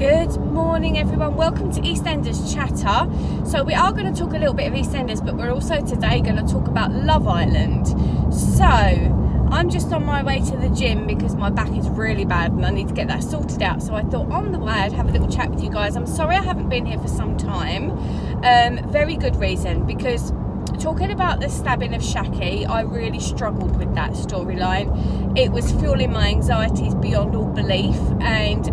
Good morning everyone, welcome to Eastenders Chatter. So we are going to talk a little bit of Eastenders, but we're also today going to talk about Love Island. So I'm just on my way to the gym because my back is really bad and I need to get that sorted out. So I thought on the way I'd have a little chat with you guys. I'm sorry I haven't been here for some time. Very good reason, because talking about the stabbing of Shaki, I really struggled with that storyline. It was fueling my anxieties beyond all belief, and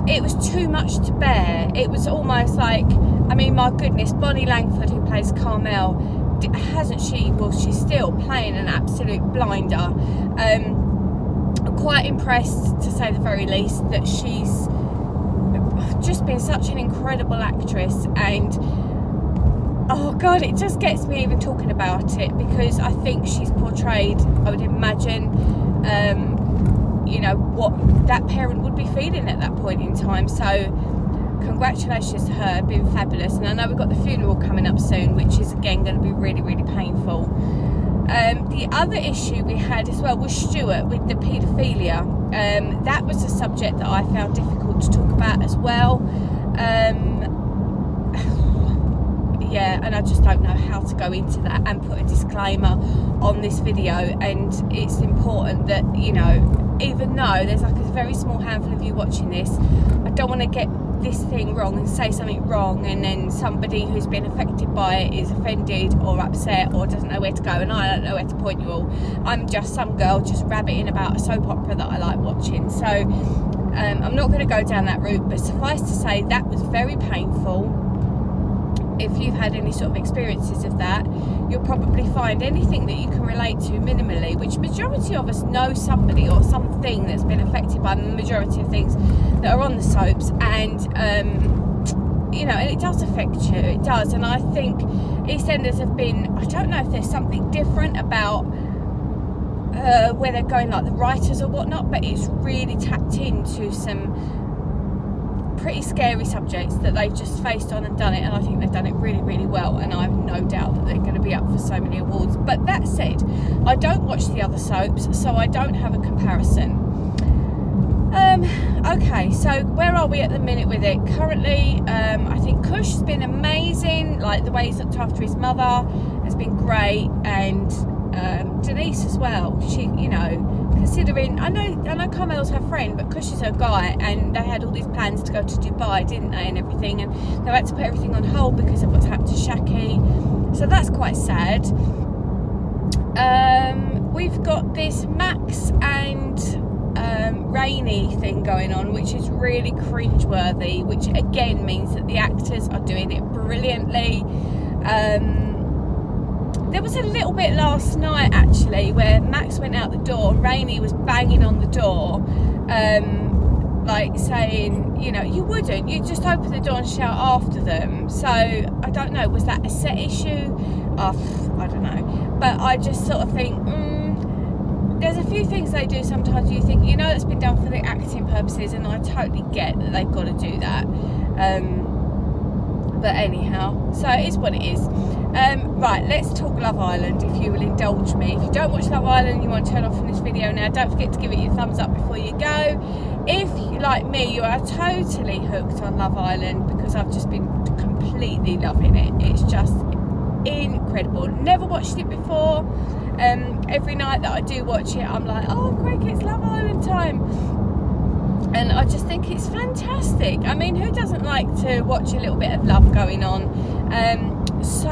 it was too much to bear. It was almost like, I mean, my goodness, Bonnie Langford, who plays Carmel, she's still playing an absolute blinder. I'm quite impressed, to say the very least, that she's just been such an incredible actress, and oh God, it just gets me even talking about it, because I think she's portrayed, I would imagine, what that parent would be feeling at that point in time. So congratulations to her, been fabulous. And I know we've got the funeral coming up soon, which is again going to be really, really painful. The other issue we had as well was Stuart with the paedophilia. That was a subject that I found difficult to talk about as well. Yeah, and I just don't know how to go into that and put a disclaimer on this video. And it's important that, even though there's like a very small handful of you watching this, I don't want to get this thing wrong and say something wrong, and then somebody who's been affected by it is offended or upset or doesn't know where to go, and I don't know where to point you all. I'm just some girl just rabbiting about a soap opera that I like watching. So I'm not going to go down that route, but suffice to say that was very painful. If you've had any sort of experiences of that, you'll probably find anything that you can relate to minimally, which majority of us know somebody or something that's been affected by the majority of things that are on the soaps, and and it does affect you, it does. And I think EastEnders have been, I don't know if there's something different about where they're going, like the writers or whatnot, but it's really tapped into some pretty scary subjects that they've just faced on and done it, and I think they've done it really, really well, and I have no doubt that they're going to be up for so many awards. But that said, I don't watch the other soaps, so I don't have a comparison. Okay, so where are we at the minute with it? Currently, I think Kush has been amazing, like the way he's looked after his mother has been great, and Denise as well. She, considering, I know Carmel's her friend, but Kush is her guy, and they had all these plans to go to Dubai, didn't they, and everything, and they had to put everything on hold because of what's happened to Shaki. So that's quite sad. We've got this Max and Rainy thing going on, which is really cringeworthy, which again means that the actors are doing it brilliantly. There was a little bit last night actually where Max went out the door and Rainey was banging on the door, like saying, you wouldn't, you just open the door and shout after them. So I don't know, was that a set issue? I don't know, but I just sort of think there's a few things they do sometimes you think, it's been done for the acting purposes, and I totally get that they've got to do that. But anyhow, so it is what it is. Right, let's talk Love Island, if you will indulge me. If you don't watch Love Island and you want to turn off from this video now, don't forget to give it your thumbs up before you go. If, like me, you are totally hooked on Love Island, because I've just been completely loving it. It's just incredible. Never watched it before. Every night that I do watch it, I'm like, oh, great, it's Love Island time. And I just think it's fantastic. I mean, who doesn't like to watch a little bit of love going on? So,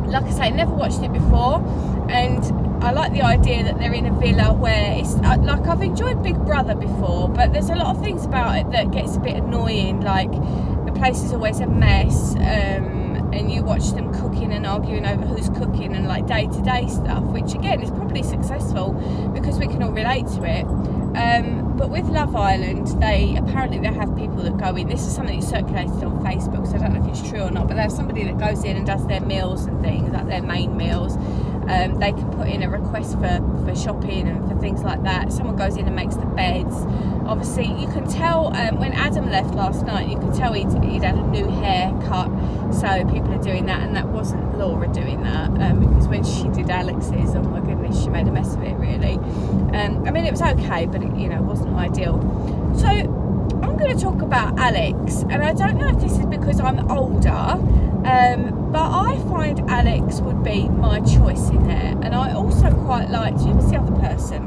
like I say, never watched it before, and I like the idea that they're in a villa where it's like, I've enjoyed Big Brother before, but there's a lot of things about it that gets a bit annoying, like the place is always a mess, and you watch them cooking and arguing over who's cooking and like day-to-day stuff, which again is probably successful because we can all relate to it. But with Love Island, they have people that go in. This is something that's circulated on Facebook, so I don't know if it's true or not, but they have somebody that goes in and does their meals and things, like their main meals. They can put in a request for shopping and for things like that. Someone goes in and makes the beds. Obviously, you can tell when Adam left last night, you could tell he'd had a new haircut. So people are doing that, and that wasn't Laura doing that, because when she did Alex's, oh my goodness, she made a mess of it really. I mean, it was okay, but it wasn't ideal. So going to talk about Alex, and I don't know if this is because I'm older, but I find Alex would be my choice in there. And I also quite liked, who was the other person?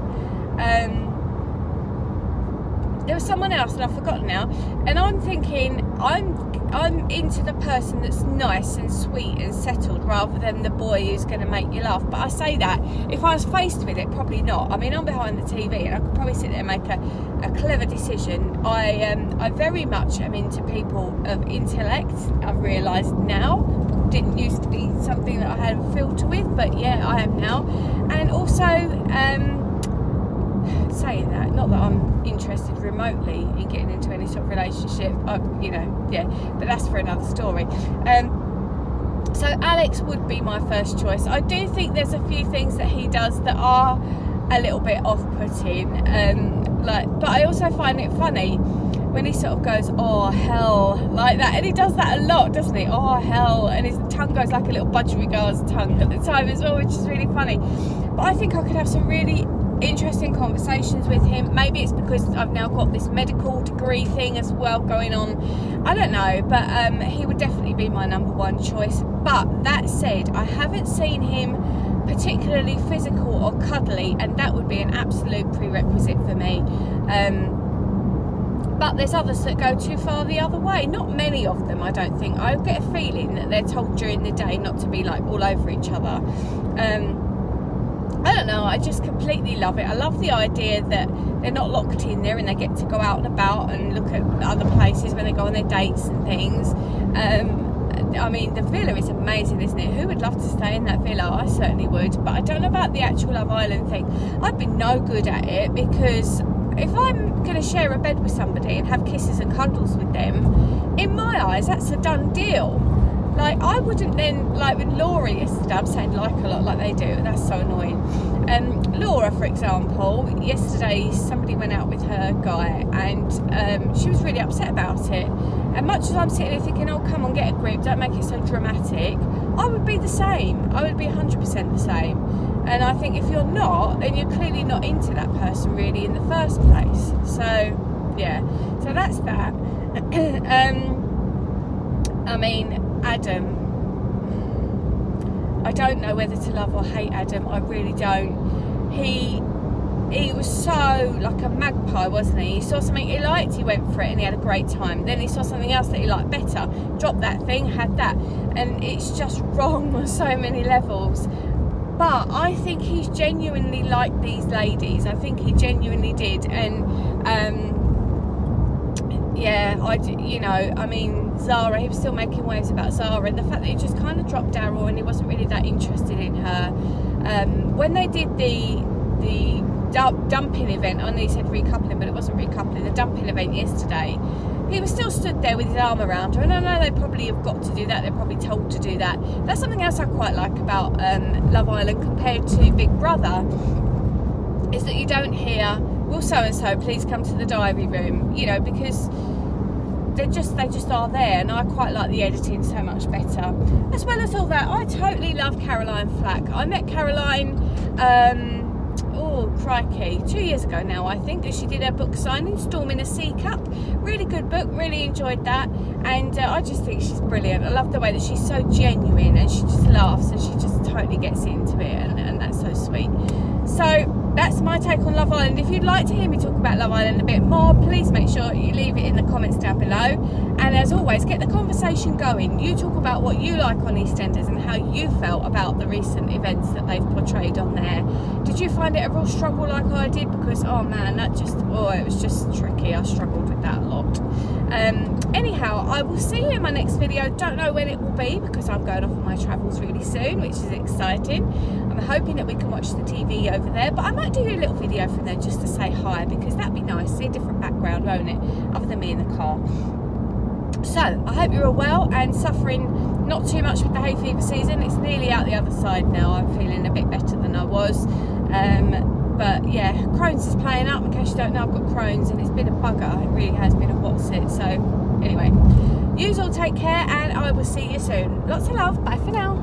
There was someone else and I've forgotten now, and I'm thinking I'm into the person that's nice and sweet and settled rather than the boy who's going to make you laugh. But I say that, if I was faced with it, probably not. I mean, I'm behind the TV and I could probably sit there and make a clever decision. I very much am into people of intellect. I've realised now. Didn't used to be something that I had a filter with, but yeah, I am now. And also, saying that, not that I'm interested remotely in getting into any sort of relationship, but that's for another story. So Alex would be my first choice. I do think there's a few things that he does that are a little bit off-putting, but I also find it funny when he sort of goes, oh hell, like that, and he does that a lot, doesn't he? Oh hell, and his tongue goes like a little budgerigard's tongue at the time as well, which is really funny. But I think I could have some really interesting conversations with him. Maybe it's because I've now got this medical degree thing as well going on, I don't know, but he would definitely be my number one choice. But that said, I haven't seen him particularly physical or cuddly, and that would be an absolute prerequisite for me. But there's others that go too far the other way. Not many of them, I don't think. I get a feeling that they're told during the day not to be like all over each other. I don't know, I just completely love it. I love the idea that they're not locked in there and they get to go out and about and look at other places when they go on their dates and things. I mean, the villa is amazing, isn't it? Who would love to stay in that villa? I certainly would. But I don't know about the actual Love Island thing. I'd be no good at it, because if I'm going to share a bed with somebody and have kisses and cuddles with them, in my eyes, that's a done deal. Like, I wouldn't then, like with Laura yesterday, I'm saying like a lot like they do, and that's so annoying. Laura, for example, yesterday somebody went out with her guy, and she was really upset about it. And much as I'm sitting there thinking, oh, come on, get a grip, don't make it so dramatic, I would be the same. I would be 100% the same. And I think if you're not, then you're clearly not into that person really in the first place. So, yeah. So that's that. I mean, Adam, I don't know whether to love or hate Adam. I really don't. He was so like a magpie, wasn't he? He saw something he liked, he went for it, and he had a great time. Then he saw something else that he liked better, dropped that thing, had that, and it's just wrong on so many levels. But I think he's genuinely liked these ladies. I think he genuinely did, and I mean, Zara, he was still making waves about Zara, and the fact that he just kind of dropped Daryl and he wasn't really that interested in her. When they did the dumping event, I know he said recoupling, but it wasn't recoupling, the dumping event yesterday, he was still stood there with his arm around her, and I know they probably have got to do that, they're probably told to do that. That's something else I quite like about Love Island compared to Big Brother, is that you don't hear, will so-and-so please come to the diary room, you know, because they just are there, and I quite like the editing so much better. As well as all that, I totally love Caroline Flack. I met Caroline, 2 years ago now, I think, that she did her book signing, Storming a Sea Cup. Really good book, really enjoyed that, and I just think she's brilliant. I love the way that she's so genuine, and she just laughs, and she just totally gets into it, and that's so sweet. So that's my take on Love Island. If you'd like to hear me talk about Love Island a bit more, please make sure you leave it in the comments down below. And as always, get the conversation going. You talk about what you like on Eastenders and how you felt about the recent events that they've portrayed on there. Did you find it a real struggle like I did? Because, oh man, it was just tricky. I struggled with that a lot. Anyhow, I will see you in my next video. Don't know when it will be, because I'm going off on my travels really soon, which is exciting. I'm hoping that we can watch the TV over there, but I might do a little video from there just to say hi, because that'd be nice. See a different background, won't it, other than me in the car. So I hope you're all well and suffering not too much with the hay fever season. It's nearly out the other side now. I'm feeling a bit better than I was. But yeah, Crohn's is playing up. In case you don't know, I've got Crohn's, and it's been a bugger. It really has been a what's it. So anyway, yous all take care, and I will see you soon. Lots of love. Bye for now.